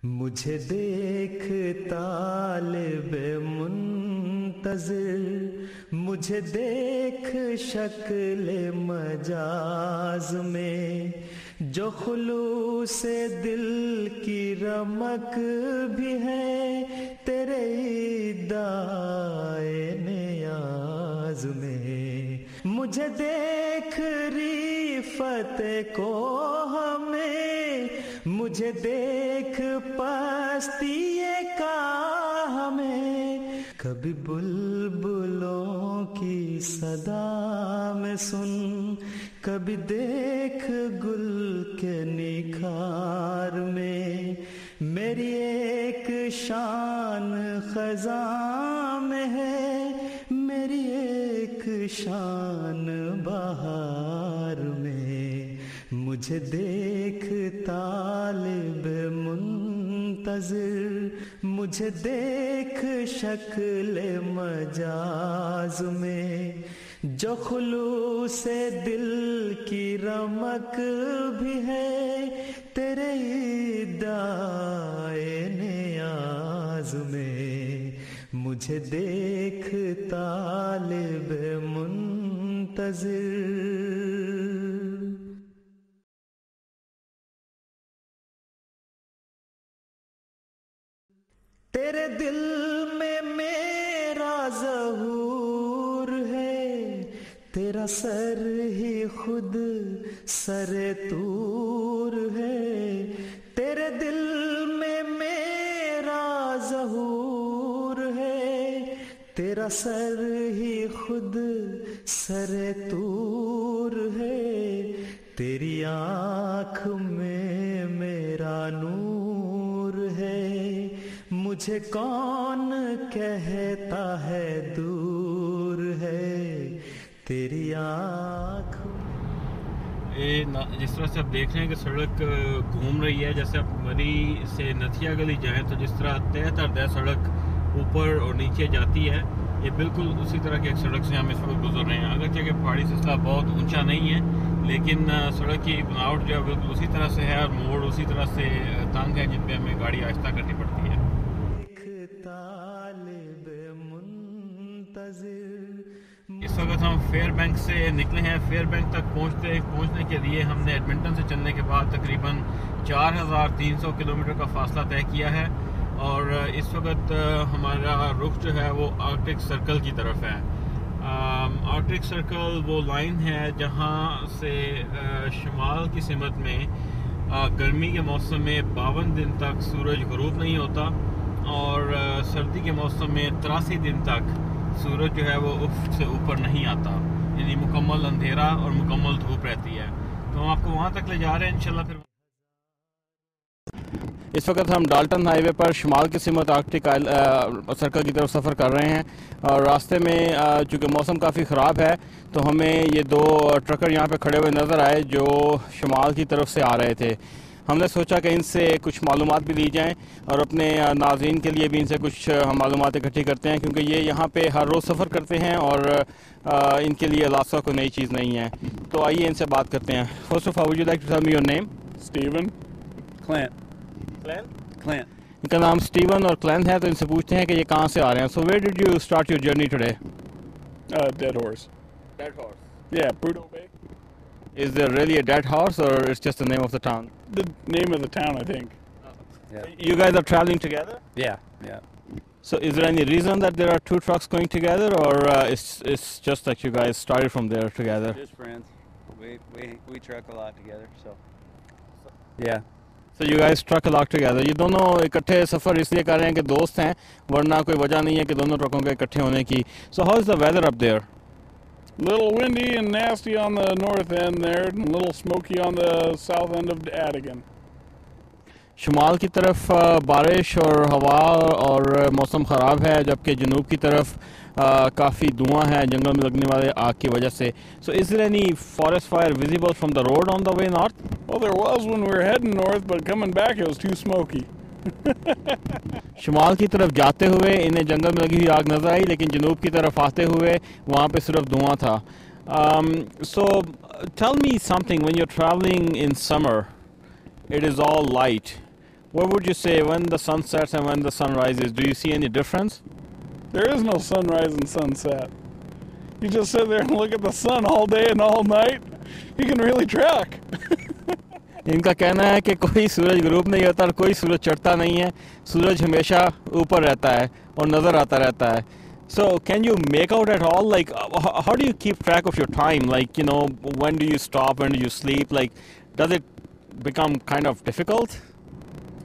मुझे देख तालिबे मुंतज़िर, मुझे देख शक्ल मजाज में, जो खुलूसे दिल की रमक भी है तेरे दाए नियाज में। मुझे देख रिफत को हमें, मुझे देख पस्तिए का हमें, कभी बुलबुलों की सदा में सुन, कभी देख गुल के निखार में। मेरी एक शान खज़ां में है, मेरी एक शान बहार में। मुझे देख तालिब मुंतज़िर, मुझे देख शक्ल मजाज में, जो खुलूसे दिल की रमक भी है तेरे दाए नियाज में। मुझे देख तालिब मुंतज़िर। तेरे दिल में मेरा ज़हूर है, तेरा सर ही खुद सरे तूर है। तेरे दिल में मेरा ज़हूर है, तेरा सर ही खुद सरे तूर है। तेरी आँख में मेरा नूर है, मुझे कौन कहता है दूर है तेरी आँख। जिस तरह से आप देख रहे हैं कि सड़क घूम रही है, जैसे आप मरी से नथिया गली जाएं तो जिस तरह तय तर तय सड़क ऊपर और नीचे जाती है, ये बिल्कुल उसी तरह की एक सड़क से हम इस वक्त गुजर रहे हैं। अगरचे कि पहाड़ी सिलसिला बहुत ऊंचा नहीं है, लेकिन सड़क की बनावट जो है बिल्कुल उसी तरह से है और मोड़ उसी तरह से तंग है जिन पे हमें गाड़ी आहिस्ता करनी पड़ती है। इस वक्त हम फेयर बैंक से निकले हैं। फेयर बैंक तक पहुंचने के लिए हमने एडमिंटन से चलने के बाद तकरीबन 4300 किलोमीटर का फासला तय किया है और इस वक्त हमारा रुख जो है वो आर्कटिक सर्कल की तरफ है। आर्कटिक सर्कल वो लाइन है जहां से शुमाल की सिमत में गर्मी के मौसम में 52 दिन तक सूरज ग़ुरूब नहीं होता और सर्दी के मौसम में 83 दिन तक सूरज जो है वो उफ़क़ से ऊपर नहीं आता, यानी मुकम्मल अंधेरा और मुकम्मल धूप रहती है। तो हम आपको वहाँ तक ले जा रहे हैं इंशाल्लाह। फिर इस वक्त हम डाल्टन हाईवे पर शुमाल की सिमत आर्कटिक सर्कल की तरफ सफ़र कर रहे हैं और रास्ते में चूँकि मौसम काफ़ी ख़राब है तो हमें ये दो ट्रकर यहाँ पे खड़े हुए नज़र आए जो शुमाल की तरफ से आ रहे थे। हमने सोचा कि इनसे कुछ मालूमात भी ली जाएं और अपने नाज़रीन के लिए भी इनसे कुछ मालूमात इकट्ठी करते हैं, क्योंकि ये यहाँ पे हर रोज़ सफ़र करते हैं और इनके लिए अलास्का कोई नई चीज़ नहीं है। तो आइए इनसे बात करते हैं। First of all would you like to tell me your name? Steven. Clant. इनका नाम स्टीवन और क्लैंट है। तो इनसे पूछते हैं कि ये कहाँ से आ रहे हैं। So where did you start your journey today? Dead horse. Dead horse. Yeah, Prudhoe Bay. Is there really a dead horse or it's just the name of the town? The name of the town, I think. Yeah. You guys are traveling together? Yeah, yeah. So is there any reason that there are two trucks going together, or it's just that you guys started from there together? Just friends. We truck a lot together, so yeah. So you guys truck a lot together. ये दोनों इकट्ठे सफ़र इसलिए कर रहे हैं कि दोस्त हैं, वरना कोई वजह नहीं है कि दोनों ट्रकों के इकट्ठे होने की. So how is the weather up there? Little windy and nasty on the north end there, and a little smoky on the south end of Adigan. शुमाल की तरफ बारिश और हवा और मौसम ख़राब है, जबकि जनूब की तरफ काफ़ी धुआं है जंगल में लगने वाले आग की वजह से. So is there any forest fire visible from the road on the way north? Well, there was when we were heading north, but coming back it was too smoky. शुमाल की तरफ जाते हुए इन्हें जंगल में लगी हुई आग नज़र आई, लेकिन जनूब की तरफ आते हुए वहाँ पे सिर्फ धुआं था. So tell me something, when you're traveling in summer, it is all light. What would you say when the sun sets and when the sun rises? Do you see any difference? There is no sunrise and sunset. You just sit there and look at the sun all day and all night. You can really track. इनका कहना है कि कोई सूरज group नहीं होता और कोई सूरज चढ़ता नहीं है, सूरज हमेशा ऊपर रहता है और नज़र आता रहता है. So can you make out at all, like how do you keep track of your time, like, you know, when do you stop, when do you sleep, like does it become kind of difficult?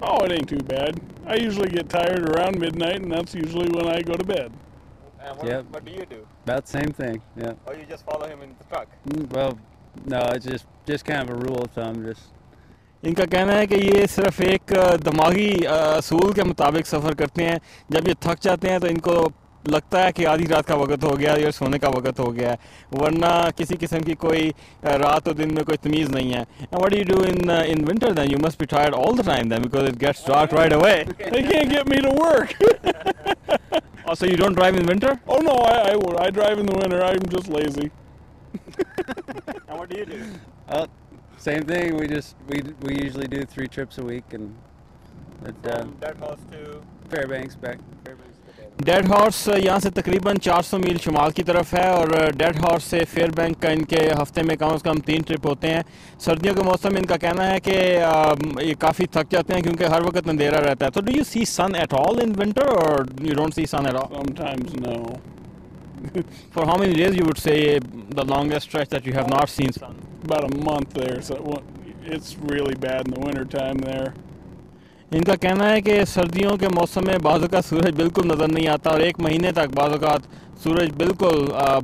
Oh, it ain't too bad. I usually get tired around midnight, and that's usually when I go to bed. Yep. What do you do? About the same thing. Yeah. Or you just follow him in the truck? Well, no, it's just kind of a rule of thumb. Just इनका कहना है कि ये सिर्फ एक दिमागी असूल के मुताबिक सफ़र करते हैं. जब ये थक जाते हैं तो इनको लगता है कि आधी रात का वक्त हो गया या सोने का वक्त हो गया है, वरना किसी किस्म की कोई रात और दिन में कोई तमीज़ नहीं है. And what do you do in winter then? You must be tired all the time then because it gets dark right away. They can't get me to work. Oh, so you don't drive in winter? Oh no, I drive in the winter. I'm just lazy. And what do you do? same thing. We usually do 3 trips a week, and Dead Horse to Fairbanks back. Dead horse यहाँ से तकरीबन 400 मील शुमाल की तरफ है और dead horse से Fairbank का इनके हफ्ते में कम से कम 3 ट्रिप होते हैं. सर्दियों के मौसम में इनका कहना है कि ये काफ़ी थक जाते हैं क्योंकि हर वक्त अंधेरा रहता है. तो do you see sun at all in winter और you don't see sun at all? Sometimes no. For how many days you would say the longest stretch that you have not seen sun? About a month there, so it's really bad in the winter time there. इनका कहना है कि सर्दियों के मौसम में बाज़ का सूरज बिल्कुल नज़र नहीं आता और 1 महीने तक बाज़ का सूरज बिल्कुल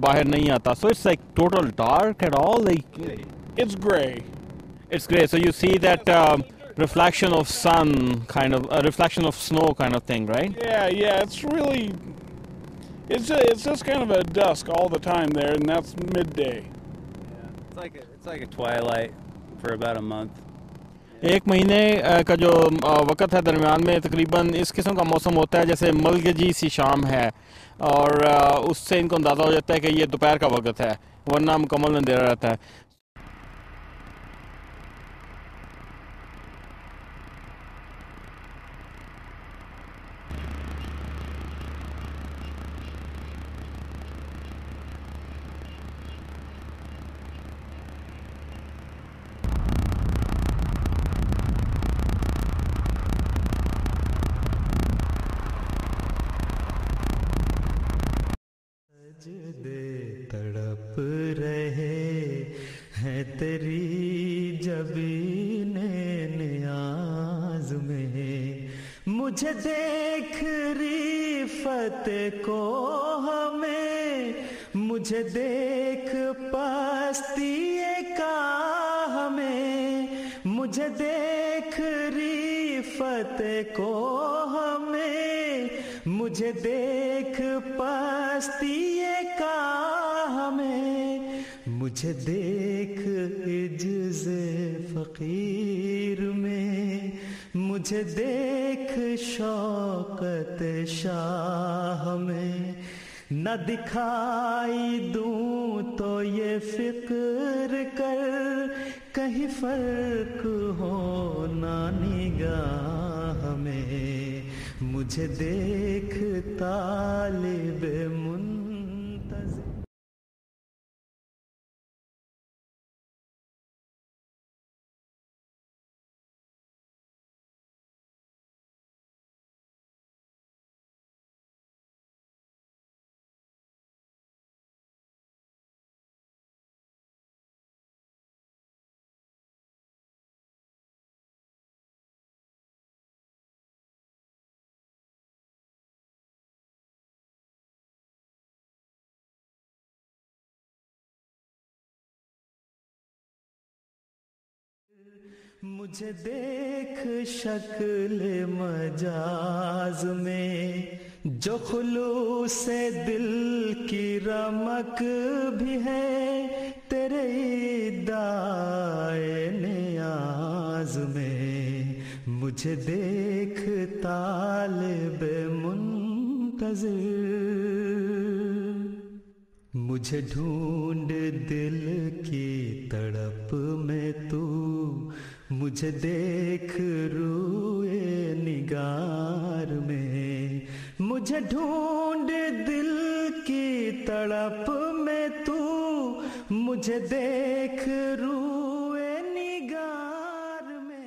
बाहर नहीं आता. So it's like total dark at all, like It's gray. it's great. So you see that reflection of sun, kind of a reflection of snow kind of thing, right? Yeah. It's really, it's just kind of a dusk all the time there, and that's midday. Yeah, it's like a twilight for about a month. 1 महीने का जो वक़्त है दरमियान में तकरीबन इस किस्म का मौसम होता है जैसे मलगजी सी शाम है और उससे इनको अंदाज़ा हो जाता है कि ये दोपहर का वक़्त है, वरना मुकम्मल अंधेरा रहता है. सजदे तड़प रहे हैं तेरी जबीने नियाज में, मुझे देख रिफत को हमें, मुझे देख पस्ती का हमें, मुझे देख रिफत को हमें, मुझे देख पस्ती का हमें, मुझे देख इज्ज़े फ़कीर में, मुझे देख शौकत शाह में, न दिखाई दूं तो ये फिक्र कर कहीं फर्क हो ना निगाह में, मुझे देख तालिब मुंतज़िर. मुझे देख शक्ल मजाज में, जो खुलूस से दिल की रमक भी है, तेरे इदाए नियाज में, मुझे देख तालिब मुंतज़िर, मुझे ढूंढ दिल की तड़प में तू, मुझे देख रूए निगार में, मुझे ढूंढ दिल की तड़प में तू, मुझे देख रूए निगार में।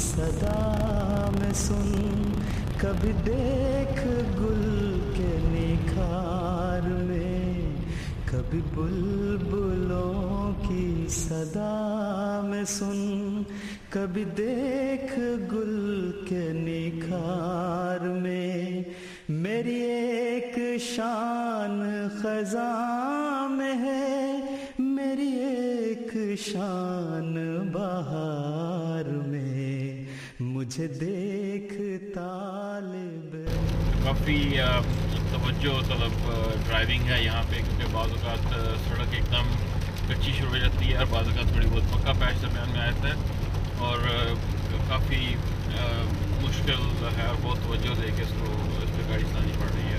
सदा में सुन, कभी देख गुल के निखार में, कभी बुलबुलों की सदा में सुन, कभी देख गुल के निखार में। मेरी एक शान खज़ां में है, मेरी एक शान बहार में, मुझे देख तालिब। काफ़ी तवज्जो तलब ड्राइविंग है यहाँ पे, क्योंकि बाज़ औक़ात सड़क एकदम कच्ची शुरू हो जाती है और बाज़ औक़ात थोड़ी बहुत पक्का पैच दरमियान में आता है, और काफ़ी मुश्किल है और बहुत तवज्जो से कि इसको इस पर गाड़ी चलानी पड़ रही है।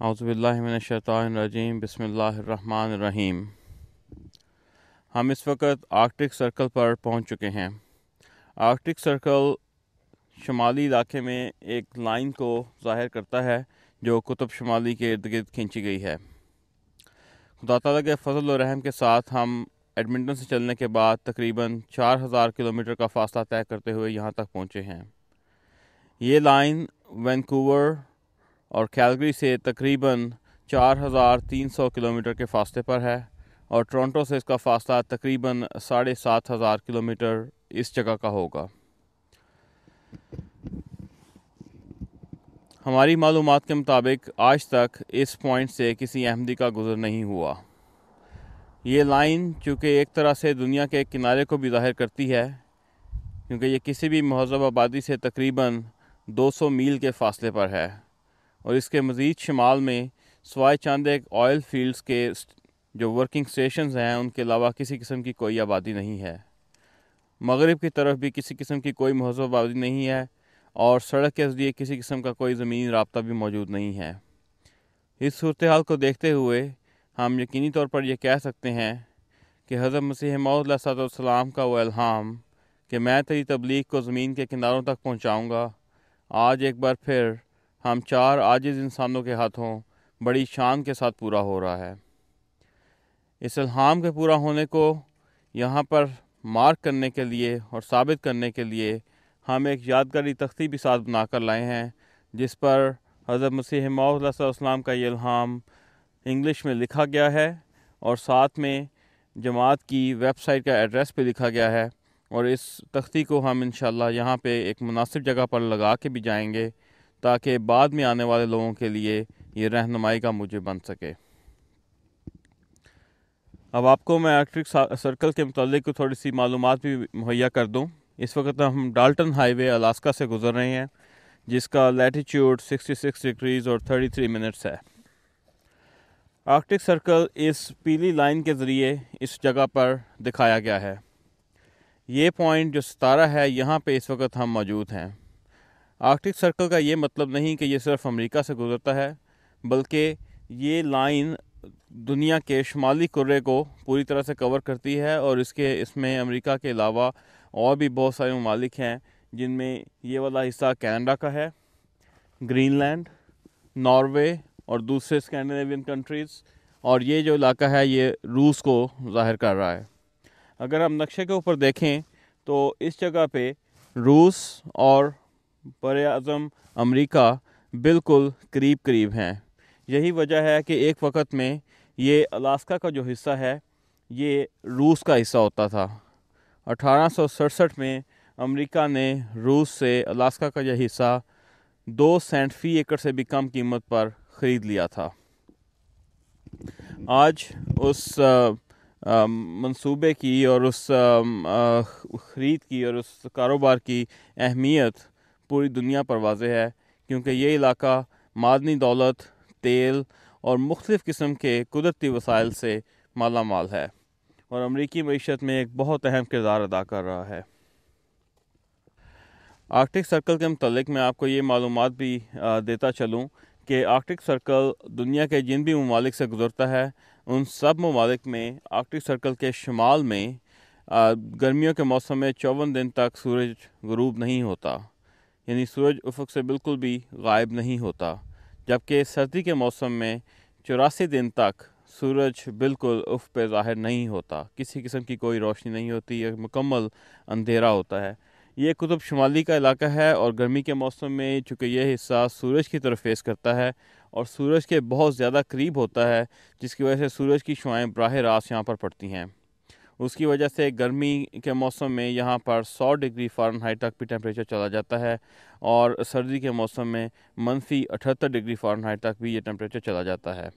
औज़ुबिल्लाहि मिनश्शैतानिर्रजीम बिस्मिल्लाहिर्रहमानिर्रहीम। हम इस वक्त आर्कटिक सर्कल पर पहुंच चुके हैं। आर्कटिक सर्कल शुमाली इलाके में एक लाइन को ज़ाहिर करता है जो कुतुब शुमाली के इर्द गिर्द खींची गई है। खुदा ताला के फजल और रहम के साथ हम एडमिंटन से चलने के बाद तकरीबन 4000 किलोमीटर का फ़ासला तय करते हुए यहाँ तक पहुँचे हैं। ये लाइन वैंकूवर और कैलगरी से तकरीबन 4300 किलोमीटर के फासले पर है, और टोरंटो से इसका फ़ासला तकरीबन 7500 किलोमीटर इस जगह का होगा। हमारी मालूमात के मुताबिक आज तक इस पॉइंट से किसी अहमदी का गुज़र नहीं हुआ। ये लाइन चूँकि एक तरह से दुनिया के किनारे को भी ज़ाहिर करती है, क्योंकि ये किसी भी महज़ब आबादी से तकरीबन 200 मील के फ़ासले पर है, और इसके मज़ीद शुमाल में सवाए चंद एक ऑयल फील्ड्स के जो वर्किंग स्टेशंस हैं उनके अलावा किसी किस्म की कोई आबादी नहीं है। मगरिब की तरफ भी किसी किस्म की कोई महज़ब आबादी नहीं है, और सड़क के ज़रिए किसी किस्म का कोई ज़मीनी राब्ता भी मौजूद नहीं है। इस सूरत हाल को देखते हुए हम यकीनी तौर पर यह कह सकते हैं कि हज़रत मसीह मौऊद अलैहिस्सलाम का वो इल्हाम कि मैं तेरी तबलीग को ज़मीन के किनारों तक पहुँचाऊँगा, आज एक बार फिर हम 4 आजिज़ इंसानों के हाथों बड़ी शान के साथ पूरा हो रहा है। इस इल्हाम के पूरा होने को यहाँ पर मार्क करने के लिए और साबित करने के लिए हम एक यादगारी तख्ती भी साथ बनाकर लाए हैं, जिस पर हज़रत मसीह मौऊद अलैहिस्सलाम का ये इल्हाम इंग्लिश में लिखा गया है, और साथ में जमात की वेबसाइट का एड्रेस भी लिखा गया है और इस तख्ती को हम इंशाल्लाह यहाँ पे एक मुनासिब जगह पर लगा के भी जाएंगे ताकि बाद में आने वाले लोगों के लिए ये रहनुमाई का मुझे बन सके। अब आपको मैं आर्कटिक सर्कल के मुतालिक थोड़ी सी मालूमात भी मुहैया कर दूँ। इस वक्त हम डाल्टन हाईवे अलास्का से गुज़र रहे हैं, जिसका लैटिट्यूड 66 डिग्रीज़ और 33 मिनट्स है। आर्कटिक सर्कल इस पीली लाइन के ज़रिए इस जगह पर दिखाया गया है। ये पॉइंट जो 17 है, यहाँ पे इस वक्त हम मौजूद हैं। आर्कटिक सर्कल का ये मतलब नहीं कि ये सिर्फ अमेरिका से गुज़रता है, बल्कि ये लाइन दुनिया के शुमाली कुर्रे को पूरी तरह से कवर करती है और इसमें अमेरिका के अलावा और भी बहुत सारे ममालिक हैं, जिनमें ये वाला हिस्सा कनाडा का है, ग्रीनलैंड, नॉर्वे और दूसरे स्कैंडिनेवियन कंट्रीज़, और ये जो इलाका है ये रूस को ज़ाहिर कर रहा है। अगर हम नक्शे के ऊपर देखें तो इस जगह पे रूस और बर-ए-आज़म अमेरिका बिल्कुल करीब करीब हैं। यही वजह है कि एक वक्त में ये अलास्का का जो हिस्सा है ये रूस का हिस्सा होता था। 1867 में अमेरिका ने रूस से अलास्का का यह हिस्सा 2 सेंट फी एकड़ से भी कम कीमत पर ख़रीद लिया था। आज उस मंसूबे की और उस ख़रीद की और उस कारोबार की अहमियत पूरी दुनिया पर वाज़ेह है, क्योंकि ये इलाका मादनी दौलत, तेल और मुख्तलिफ़ किस्म के कुदरती वसाइल से माला माल है और अमरीकी मईशत में एक बहुत अहम किरदार अदा कर रहा है। आर्कटिक सर्कल के मुतालिक मैं आपको ये मालूमात भी देता चलूँ कि आर्कटिक सर्कल दुनिया के जिन भी ममालिक से गुज़रता है, उन सब ममालिक में आर्कटिक सर्कल के शुमाल में गर्मियों के मौसम में 54 दिन तक सूरज गुरूब नहीं होता, यानी सूरज उफ़क़ से बिल्कुल भी गायब नहीं होता, जबकि सर्दी के मौसम में 84 दिन तक सूरज बिल्कुल उफ़ पे ज़ाहिर नहीं होता, किसी किस्म की कोई रोशनी नहीं होती, एक मुकम्मल अंधेरा होता है। ये कुतुब शुमाली का इलाका है और गर्मी के मौसम में चूँकि यह हिस्सा सूरज की तरफ फेस करता है और सूरज के बहुत ज़्यादा करीब होता है, जिसकी वजह से सूरज की शुआएँ बराह रास्त यहाँ पर पड़ती हैं। उसकी वजह से गर्मी के मौसम में यहाँ पर 100 डिग्री फ़ारेनहाइट तक भी टेम्परेचर चला जाता है और सर्दी के मौसम में -78 डिग्री फ़ारेनहाइट तक भी ये टेम्परेचर चला जाता है।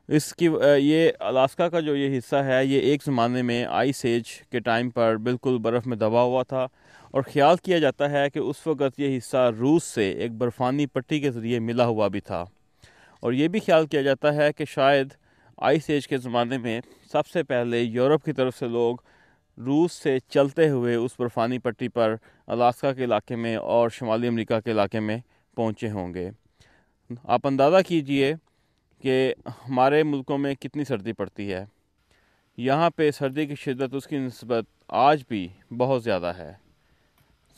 ये अलास्का का जो ये हिस्सा है, ये एक ज़माने में आइस एज के टाइम पर बिल्कुल बर्फ़ में दबा हुआ था और ख़्याल किया जाता है कि उस वक़्त ये हिस्सा रूस से एक बर्फ़ानी पट्टी के ज़रिए मिला हुआ भी था। और ये भी ख्याल किया जाता है कि शायद आइस एज के ज़माने में सबसे पहले यूरोप की तरफ से लोग रूस से चलते हुए उस बर्फ़ानी पट्टी पर अलास्का के इलाके में और शुमाली अमेरिका के इलाके में पहुँचे होंगे। आप अंदाज़ा कीजिए कि हमारे मुल्कों में कितनी सर्दी पड़ती है। यहाँ पे सर्दी की शिद्दत उसकी निस्बत आज भी बहुत ज़्यादा है।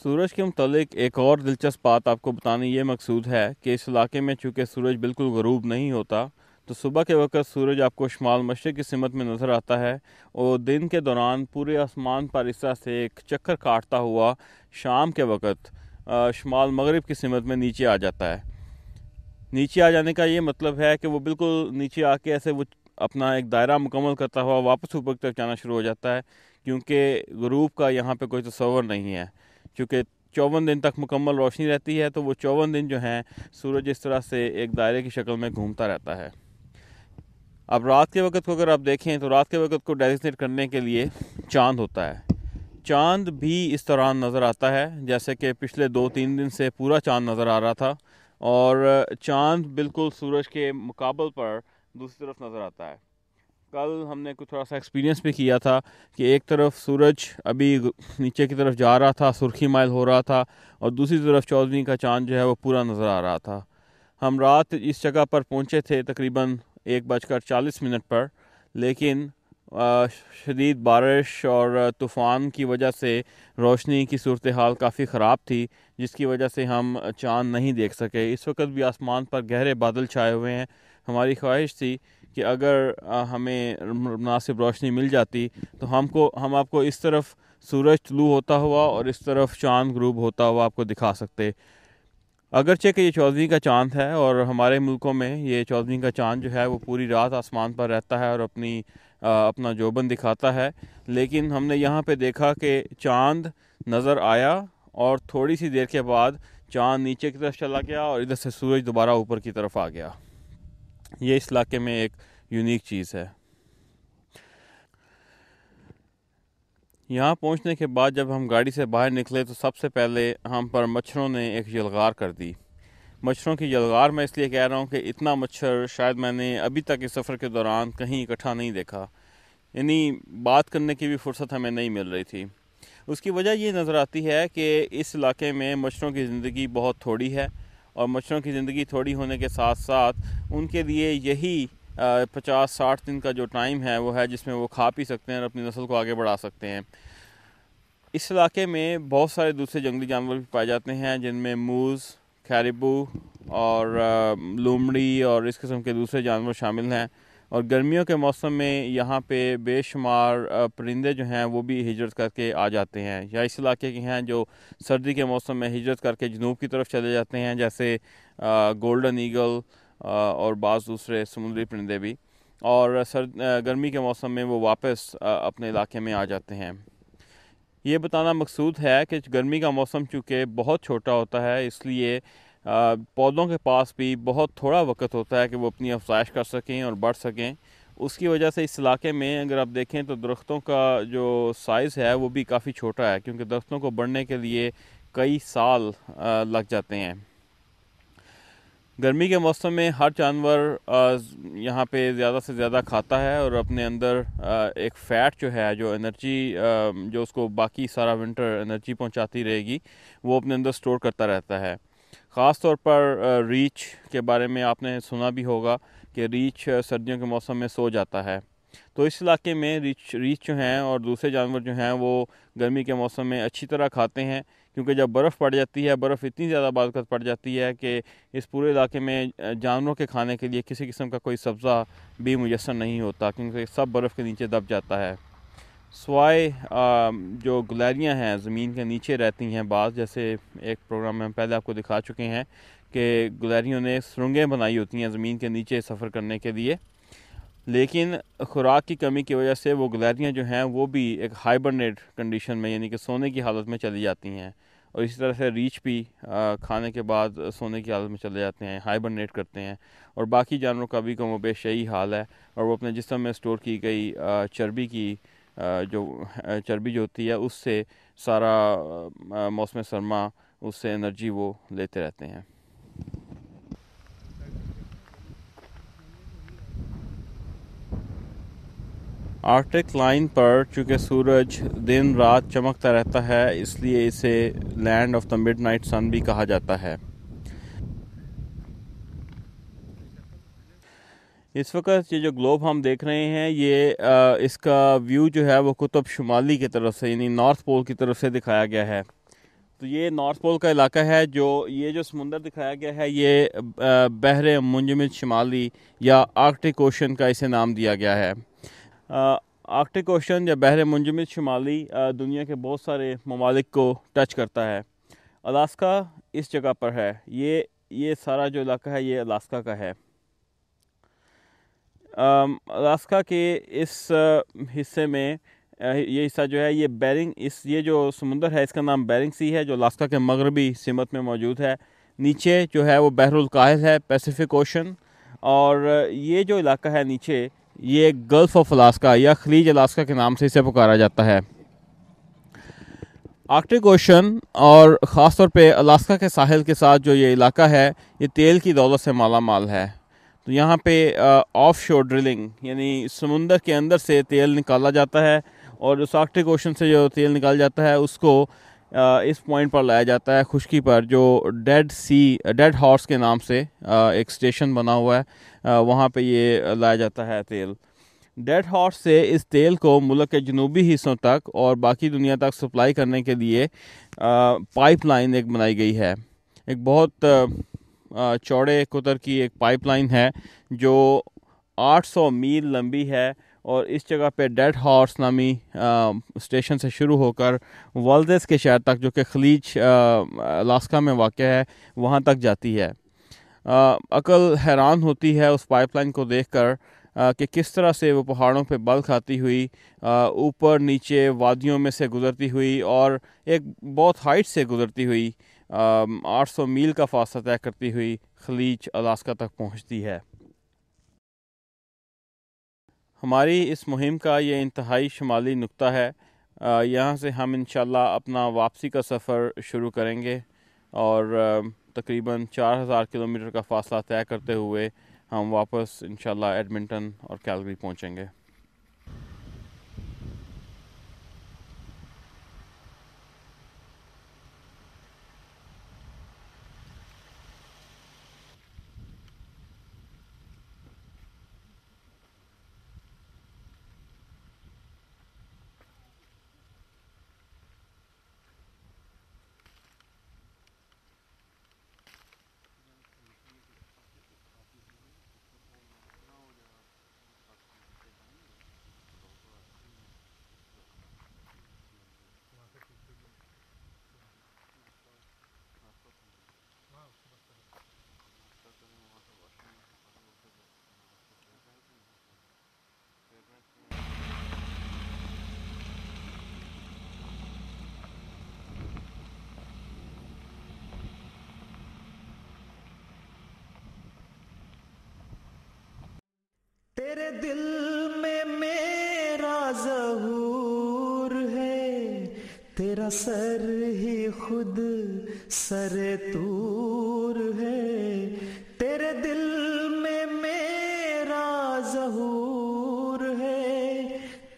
सूरज के मुतालिक एक और दिलचस्प बात आपको बताने ये मकसूद है कि इस इलाके में चूँकि सूरज बिल्कुल ग़रूब नहीं होता, तो सुबह के वक्त सूरज आपको शुमाल मशरिक़ की सिमत में नज़र आता है और दिन के दौरान पूरे आसमान पर इस तरह से एक चक्कर काटता हुआ शाम के वक्त शुमाल मगरिब की सिमत में नीचे आ जाता है। नीचे आ जाने का ये मतलब है कि वो बिल्कुल नीचे आके ऐसे वो अपना एक दायरा मुकम्मल करता हुआ वापस ऊपर की तरफ जाना शुरू हो जाता है, क्योंकि ग़रूब का यहाँ पे कोई तस्वर नहीं है। चूँकि 54 दिन तक मुकम्मल रोशनी रहती है, तो वो 54 दिन जो हैं सूरज इस तरह से एक दायरे की शक्ल में घूमता रहता है। अब रात के वक्त को अगर आप देखें तो रात के वक्त को डेजिग्नेट करने के लिए चाँद होता है। चाँद भी इस दौरान नज़र आता है, जैसे कि पिछले 2-3 दिन से पूरा चाँद नज़र आ रहा था और चाँद बिल्कुल सूरज के मुकाबल पर दूसरी तरफ नज़र आता है। कल हमने कुछ थोड़ा सा एक्सपीरियंस भी किया था कि एक तरफ सूरज अभी नीचे की तरफ जा रहा था, सुर्खी माइल हो रहा था, और दूसरी तरफ चौदहवीं का चाँद जो है वो पूरा नज़र आ रहा था। हम रात इस जगह पर पहुँचे थे तकरीबन 1:40 पर, लेकिन शदीद बारिश और तूफ़ान की वजह से रोशनी की सूरत हाल काफ़ी ख़राब थी, जिसकी वजह से हम चाँद नहीं देख सके। इस वक्त भी आसमान पर गहरे बादल छाए हुए हैं। हमारी ख्वाहिश थी कि अगर हमें मुनासिब रोशनी मिल जाती तो हम आपको इस तरफ सूरज तुलू होता हुआ और इस तरफ चाँद ग़रूब होता हुआ आपको दिखा सकते। अगरचे कि ये 14वीं का चाँद है और हमारे मुल्कों में ये 14वीं का चाँद जो है वो पूरी रात आसमान पर रहता है और अपनी अपना जोबन दिखाता है। लेकिन हमने यहाँ पे देखा कि चांद नज़र आया और थोड़ी सी देर के बाद चांद नीचे की तरफ चला गया और इधर से सूरज दोबारा ऊपर की तरफ आ गया। ये इस इलाके में एक यूनिक चीज़ है। यहाँ पहुँचने के बाद जब हम गाड़ी से बाहर निकले तो सबसे पहले हम पर मच्छरों ने एक यलगार कर दी। मच्छरों की यलगार मैं इसलिए कह रहा हूँ कि इतना मच्छर शायद मैंने अभी तक इस सफ़र के दौरान कहीं इकट्ठा नहीं देखा, यानी बात करने की भी फुर्सत हमें नहीं मिल रही थी। उसकी वजह ये नज़र आती है कि इस इलाके में मच्छरों की ज़िंदगी बहुत थोड़ी है और मच्छरों की ज़िंदगी थोड़ी होने के साथ साथ उनके लिए यही 50-60 दिन का जो टाइम है वो है जिसमें वो खा पी सकते हैं और अपनी नस्ल को आगे बढ़ा सकते हैं। इस इलाके में बहुत सारे दूसरे जंगली जानवर भी पाए जाते हैं जिनमें मूज़, कैरिबू और लोमड़ी और इस किस्म के दूसरे जानवर शामिल हैं। और गर्मियों के मौसम में यहाँ पे बेशुमार परिंदे जो हैं वो भी हिजरत करके आ जाते हैं, या इस इलाके के हैं जो सर्दी के मौसम में हिजरत करके जनूब की तरफ चले जाते हैं, जैसे गोल्डन ईगल और बाज़ दूसरे समुद्री परिंदे भी। और गर्मी के मौसम में वो वापस अपने इलाके में आ जाते हैं। ये बताना मकसूद है कि गर्मी का मौसम चूँकि बहुत छोटा होता है, इसलिए पौधों के पास भी बहुत थोड़ा वक्त होता है कि वो अपनी अफज़ाइश कर सकें और बढ़ सकें। उसकी वजह से इस इलाके में अगर आप देखें तो दरख्तों का जो साइज़ है वो भी काफ़ी छोटा है, क्योंकि दरख्तों को बढ़ने के लिए कई साल लग जाते हैं। गर्मी के मौसम में हर जानवर यहाँ पे ज़्यादा से ज़्यादा खाता है और अपने अंदर एक फ़ैट जो है, जो एनर्जी जो उसको बाकी सारा विंटर एनर्जी पहुँचाती रहेगी, वो अपने अंदर स्टोर करता रहता है। ख़ास तौर पर रीछ के बारे में आपने सुना भी होगा कि रीछ सर्दियों के मौसम में सो जाता है। तो इस इलाके में रीछ जो हैं और दूसरे जानवर जो हैं वो गर्मी के मौसम में अच्छी तरह खाते हैं, क्योंकि जब बर्फ़ पड़ जाती है, बर्फ़ इतनी ज़्यादा बाज़त पड़ जाती है कि इस पूरे इलाके में जानवरों के खाने के लिए किसी किस्म का कोई सब्ज़ा भी मुयस्सर नहीं होता, क्योंकि सब बर्फ़ के नीचे दब जाता है। स्वाय जो गुलैरियाँ हैं ज़मीन के नीचे रहती हैं बाज़, जैसे एक प्रोग्राम में हम पहले आपको दिखा चुके हैं कि गुलैरियों ने सुरंगें बनाई होती हैं ज़मीन के नीचे सफ़र करने के लिए, लेकिन खुराक की कमी की वजह से वो गुलैरियाँ जो हैं वो भी एक हाइबरनेट कंडीशन में, यानी कि सोने की हालत में चली जाती हैं। और इसी तरह से रीछ भी खाने के बाद सोने की हालत में चले जाते हैं, हाइबरनेट करते हैं। और बाकी जानवरों का भी कम बेश यही हाल है, और वो अपने जिस्म में स्टोर की गई चर्बी जो होती है उससे सारा मौसम सरमा उससे एनर्जी वो लेते रहते हैं। आर्कटिक लाइन पर चूँकि सूरज दिन रात चमकता रहता है, इसलिए इसे लैंड ऑफ द मिडनाइट सन भी कहा जाता है। इस वक्त ये जो ग्लोब हम देख रहे हैं ये इसका व्यू जो है वो कुतुब शुमाली की तरफ से, यानी नॉर्थ पोल की तरफ से दिखाया गया है। तो ये नॉर्थ पोल का इलाका है। ये जो समुंदर दिखाया गया है ये बहरे मुंजमद शुमाली या आर्कटिक ओशन का इसे नाम दिया गया है। आर्कटिक ओशन या बहरे मुंजमद शुमाली दुनिया के बहुत सारे ममालिक को टच करता है। अलास्का इस जगह पर है। ये सारा जो इलाका है ये अलास्का का है। अलास्का के इस हिस्से में ये हिस्सा जो है ये जो समुंदर है इसका नाम बेरिंग सी है, जो अलास्का के मगरबी सिमत में मौजूद है। नीचे जो है वो बहरुल काहिल है, पैसिफिक ओशन। और ये जो इलाका है नीचे, ये गल्फ़ ऑफ अलास्का या खलीज अलास्का के नाम से इसे पुकारा जाता है। आर्कटिक ओशन और ख़ास तौर पे अलास्का के साहिल के साथ जो ये इलाका है ये तेल की दौलत से माला माल है। तो यहाँ पे ऑफ शोर ड्रिलिंग, यानी समुंदर के अंदर से तेल निकाला जाता है और उस आर्कटिक ओशन से जो तेल निकाल जाता है उसको इस पॉइंट पर लाया जाता है, खुश्की पर, जो डेड हॉर्स के नाम से एक स्टेशन बना हुआ है, वहाँ पे ये लाया जाता है तेल। डेड हॉर्स से इस तेल को मुल्क के जनूबी हिस्सों तक और बाकी दुनिया तक सप्लाई करने के लिए पाइपलाइन एक बनाई गई है। एक बहुत चौड़े कुतर की एक पाइपलाइन है जो 800 मील लंबी है और इस जगह पे डेड हॉर्स नामी स्टेशन से शुरू होकर वाल्देस के शहर तक, जो कि खलीज अलास्का में वाक़ है, वहाँ तक जाती है। अकल हैरान होती है उस पाइपलाइन को देखकर कि किस तरह से वो पहाड़ों पे बल खाती हुई ऊपर नीचे वादियों में से गुज़रती हुई और एक बहुत हाइट से गुज़रती हुई 800 मील का फासला तय करती हुई खलीज अलास्का तक पहुंचती है। हमारी इस मुहिम का ये इंतहाई शुमाली नुक्ता है। यहाँ से हम इंशाल्लाह अपना वापसी का सफ़र शुरू करेंगे और तकरीबन 4000 किलोमीटर का फ़ासला तय करते हुए हम वापस इंशाल्लाह एडमिंटन और कैलगरी पहुँचेंगे। तेरे दिल में मेरा ज़हूर है, तेरा सर ही खुद सरे तूर है। तेरे दिल में मेरा ज़हूर है,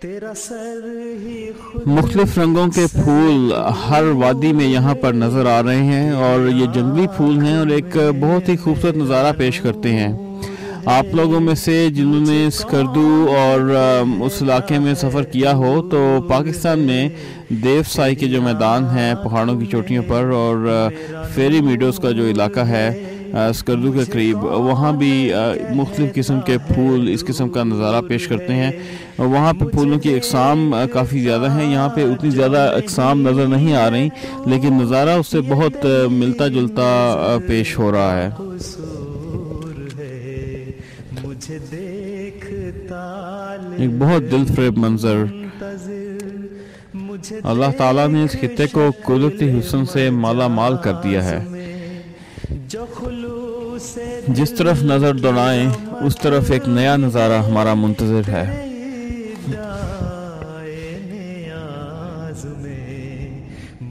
तेरा सर ही खुद। मुख्तलिफ रंगों के फूल हर वादी में यहाँ पर नज़र आ रहे हैं और ये जंगली फूल हैं और एक बहुत ही खूबसूरत नज़ारा पेश करते हैं। आप लोगों में से जिन्होंने स्कर्दू और उस इलाके में सफ़र किया हो तो पाकिस्तान में देवसाई के जो मैदान हैं पहाड़ों की चोटियों पर और फेरी मीडोज़ का जो इलाका है स्कर्दू के करीब, वहाँ भी मुख्तलिफ़ किस्म के फूल इस किस्म का नज़ारा पेश करते हैं। वहाँ पे फूलों की अक़साम काफ़ी ज़्यादा हैं। यहाँ पे उतनी ज़्यादा अक़साम नज़र नहीं आ रही लेकिन नज़ारा उससे बहुत मिलता जुलता पेश हो रहा है। एक बहुत दिलफरेब मंजर। अल्लाह ताला ने इस खित्ते को कुदरती हुस्न से माला माल कर दिया है। जिस तरफ नज़र दौड़ाएं उस तरफ एक नया नज़ारा हमारा मुंतज़िर है।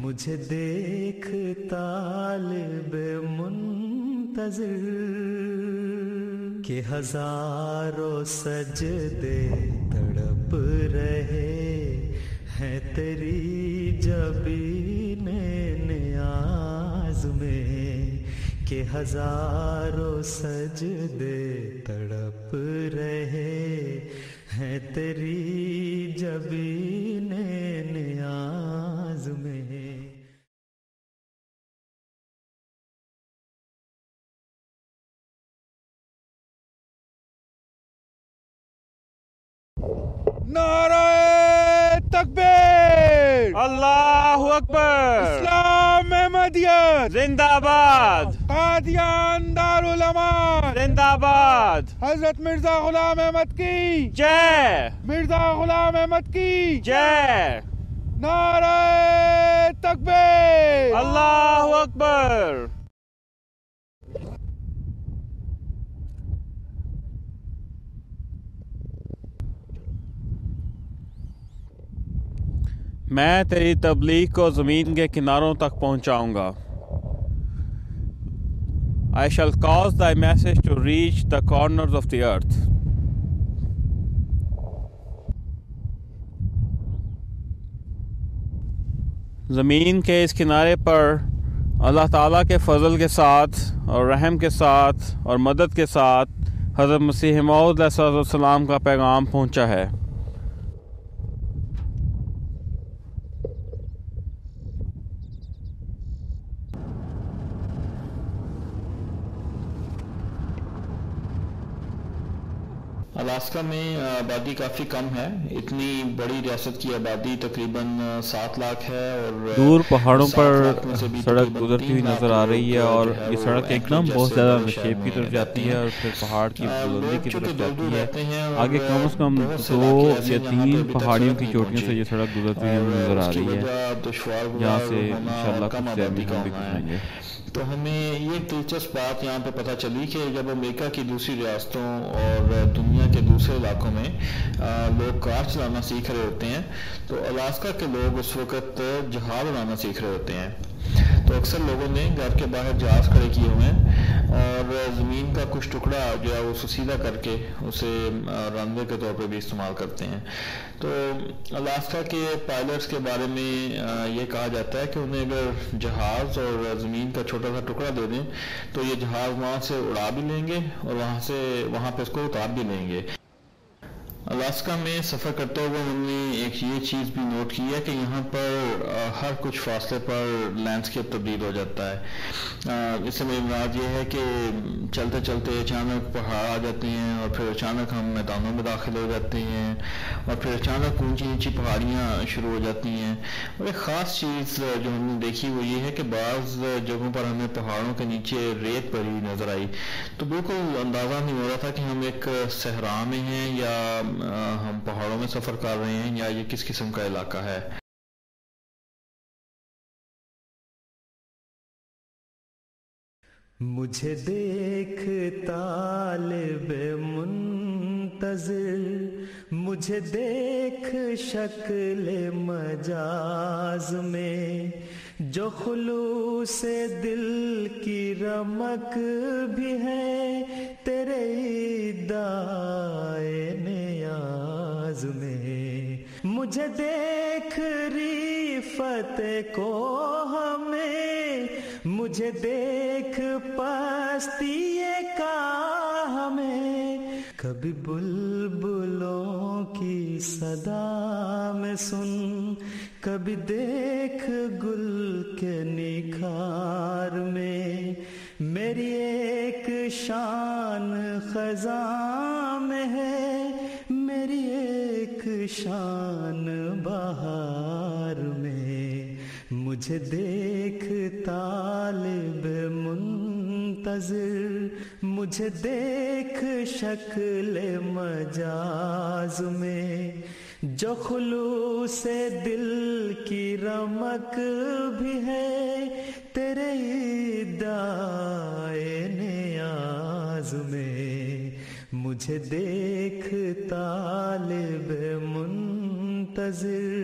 मुझे देख तालिबे मुंतज़िर के हजारों सजदे तड़प रहे हैं तेरी जबीने नियाज में, के हजारों सजदे तड़प रहे हैं तेरी जबीने नियाज में। नारे तकबीर, अल्लाहु अकबर, इस्लाम अहमदियत जिंदाबाद, कादियान दारुल अमान जिंदाबाद, हजरत मिर्जा गुलाम अहमद की जय, मिर्जा गुलाम अहमद की जय, नारे तकबीर, अल्लाहु अकबर। मैं तेरी तबलीग को ज़मीन के किनारों तक पहुँचाऊँगा। I shall cause thy message to reach the corners of the earth. ज़मीन के इस किनारे पर अल्लाह ताला के फ़ज़ल के साथ और रहम के साथ और मदद के साथ हज़रत मसीह मौऊद अलैहिस्सलाम का पैगाम पहुँचा है। अलास्का में आबादी काफ़ी कम है। इतनी बड़ी रियासत की आबादी तकरीबन 7 लाख है और दूर पहाड़ों 7 लाख में पर से भी सड़क तकरीबन गुजरती हुई 3 लाख नज़र आ रही है लोग और जो है ये वो सड़क एकदम एंकरेज बहुत जैसे ज़्यादा शहर नशेब की में तरफ जाती रहते है हैं। और फिर पहाड़ की बुलंदी लोग की चूँकि तरफ दूर जाती दूर है। रहते हैं आगे और कम से कम बहुत से 2 इलाके ऐसे या हैं जहाँ पे 3 अभी तक पहाड़ियों सड़क की नहीं चोटियों से पहुंची ये सड़क गुजरती हुई और नज़र आ उसकी रही है, वजह दुश्वार जहाँ गुजार से होना इंशाल्लाह और कम कुछ देर आबादी में का हम भी होना गुजरेंगे। है। तो हमें ये दिलचस्प बात यहाँ पे पता चली कि जब अमेरिका की दूसरी रियासतों और दुनिया के दूसरे इलाकों में लोग कार चलाना सीख रहे होते हैं तो अलास्का के लोग उस वक्त जहाज उड़ाना सीख रहे होते हैं। तो अक्सर लोगों ने घर के बाहर जहाज खड़े किए हुए हैं और ज़मीन का कुछ टुकड़ा जो है वो सीधा करके उसे रनवे के तौर पे भी इस्तेमाल करते हैं। तो अलास्का के पायलट्स के बारे में ये कहा जाता है कि उन्हें अगर जहाज़ और ज़मीन का छोटा सा टुकड़ा दे दें तो ये जहाज़ वहाँ से उड़ा भी लेंगे और वहाँ पे इसको उतार भी लेंगे। अलास्का में सफ़र करते हुए हमने एक ये चीज़ भी नोट की है कि यहाँ पर हर कुछ फासले पर लैंडस्केप तब्दील हो जाता है। इससे मेरी मुराद ये है कि चलते चलते अचानक पहाड़ आ जाते हैं और फिर अचानक हम मैदानों में दाखिल हो जाते हैं और फिर अचानक ऊंची ऊंची पहाड़ियाँ शुरू हो जाती हैं। और एक ख़ास चीज़ जो हमने देखी वो ये है कि बाज़ जगहों पर हमें पहाड़ों के नीचे रेत पड़ी नज़र आई, तो बिल्कुल अंदाज़ा नहीं हो रहा था कि हम एक सहरा में हैं या हम पहाड़ों में सफर कर रहे हैं या ये किस किस्म का इलाका है। मुझे देख तालिबे मुंतज़िर, मुझे देख शक्ल मजाज में, जो खुलूसे दिल की रमक भी है तेरे दाए नियाज में। मुझे देख रिफत को हमें, मुझे देख पस्तिए का हमें, कभी बुलबुलों की सदा में सुन, कभी देख गुल के निखार में। मेरी एक शान खज़ां में है, मेरी एक शान बहार में। मुझे देख तालिब मुंतज़िर, मुझे देख शक्ल मजाज में, जो खुलूसे दिल की रमक भी है तेरे दाए नियाज में। मुझे देख तालिब मुंतज़िर,